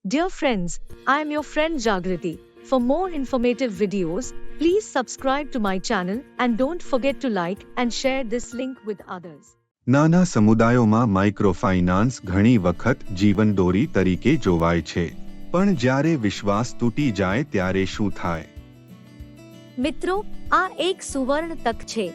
Dear friends, I am your friend Jagriti. For more informative videos, please subscribe to my channel and don't forget to like and share this link with others. નાના સમુદાયોમાં માઇક્રોફાઇનાન્સ ઘણી વખત જીવનદોરી તરીકે જોવાય છે, પણ જ્યારે વિશ્વાસ તૂટી જાય ત્યારે શું થાય? મિત્રો, આ એક સુવર્ણ તક છે.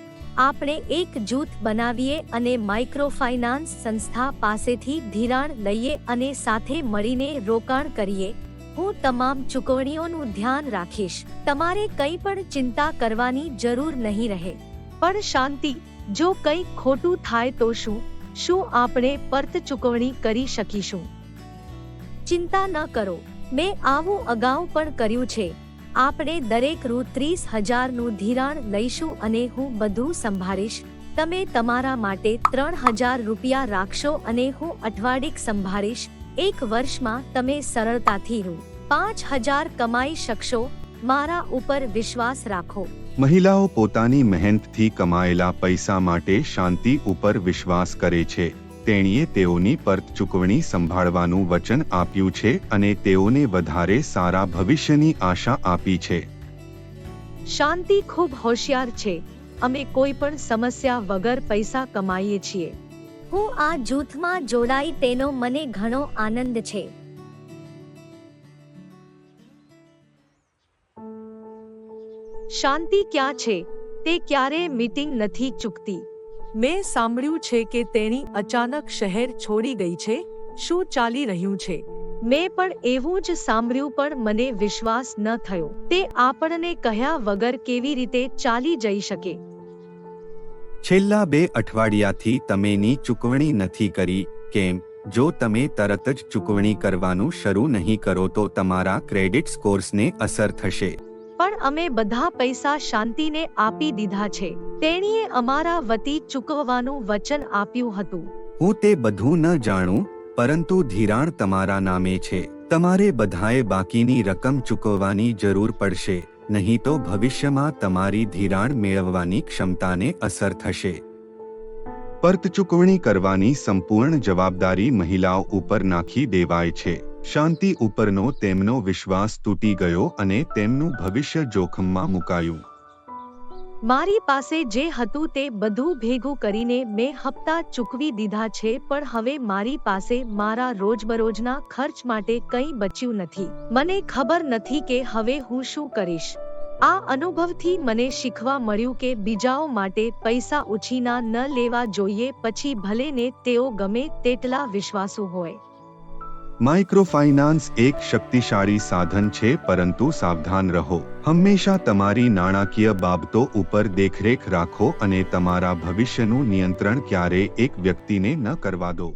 આપણે એક જૂથ બનાવીએ અને માઇક્રોફાઇનાન્સ સંસ્થા પાસેથી ધિરાણ લઈએ અને સાથે મળીને રોકાણ કરીએ. હું તમામ ચૂકવણીઓનું ધ્યાન રાખીશ. તમારે કંઈ પણ ચિંતા કરવાની જરૂર નહીં રહે. પણ શાંતિ, જો કંઈક ખોટું થાય તો શું આપણે પરત ચૂકવણી કરી શકીશું? ચિંતા ન કરો, મેં આવું અગાઉ પણ કર્યું છે. આપણે દરેક રૂ 30,000નું ધિરાણ લઈશું અને હું બધું સંભાળીશ. તમે તમારા માટે 3,000 રૂપિયા રાખશો અને હું અઠવાડિક સંભાળીશ. એક વર્ષમાં તમે સરળતાથી રૂ 5,000 કમાઈ શકશો. મારા ઉપર વિશ્વાસ રાખો. મહિલાઓ પોતાની મહેનતથી કમાયેલા પૈસા માટે શાંતિ ઉપર વિશ્વાસ કરે છે. તેણીએ તેઓની પરત ચૂકવણી સંભાળવાનું વચન આપ્યું છે અને તેઓને વધારે સારા ભવિષ્યની આશા આપી છે. શાંતિ ખૂબ હોશિયાર છે. અમે કોઈ પણ સમસ્યા વગર પૈસા કમાઈએ છીએ. હું આ જૂથમાં જોડાઈ તેનો મને ઘણો આનંદ છે. શાંતિ ક્યાં છે? તે ક્યારેય મીટિંગ નથી ચૂકતી. મેં સાંભળ્યું છે કે તેણી અચાનક શહેર છોડી ગઈ છે. શું ચાલી રહ્યું છે? મેં પણ એવું જ સાંભળ્યું, પણ મને વિશ્વાસ ન થયો. તે આપણને કહ્યા વગર કેવી રીતે ચાલી જઈ શકે? છેલ્લા 2 અઠવાડિયાથી તમેની ચૂકવણી નથી કરી. કેમ? જો તમે તરત જ ચૂકવણી કરવાનું શરૂ નહીં કરો તો તમારા ક્રેડિટ સ્કોર્સને અસર થશે. પણ અમે બધા પૈસા શાંતિને આપી દીધા છે. તેણીએ અમારા વતી ચૂકવવાનું વચન આપ્યું હતું. હું તે બધું ન જાણું, પરંતુ ધિરાણ તમારા નામે છે. તમારે બધાએ બાકીની રકમ ચૂકવવાની જરૂર પડશે, નહીં તો ભવિષ્યમાં તમારી ધિરાણ મેળવવાની ક્ષમતાને અસર થશે. પરત ચૂકવણી કરવાની સંપૂર્ણ જવાબદારી મહિલાઓ ઉપર નાખી દેવાય છે. શાંતિ ઉપરનો તેમનો વિશ્વાસ તૂટી ગયો અને તેમનું ભવિષ્ય જોખમમાં મુકાયું. મારી પાસે જે હતું તે બધું ભેગું કરીને મેં હપ્તા ચૂકવી દીધા છે, પણ હવે મારી પાસે મારા રોજબરોજના ખર્ચ માટે કંઈ બચ્યું નથી. મને ખબર નથી કે હવે હું શું કરીશ. આ અનુભવથી મને શીખવા મળ્યું કે બીજાઓ માટે પૈસા ઉછીના ન લેવા જોઈએ, પછી ભલે ને તેઓ ગમે તેટલા વિશ્વાસુ હોય. માઇક્રોફાઇનાન્સ એક શક્તિશાળી સાધન છે, પરંતુ સાવધાન રહો. હંમેશા તમારી નાણાકીય બાબતો ઉપર દેખરેખ રાખો અને તમારા ભવિષ્યનું નિયંત્રણ ક્યારેય એક વ્યક્તિને ન કરવા દો.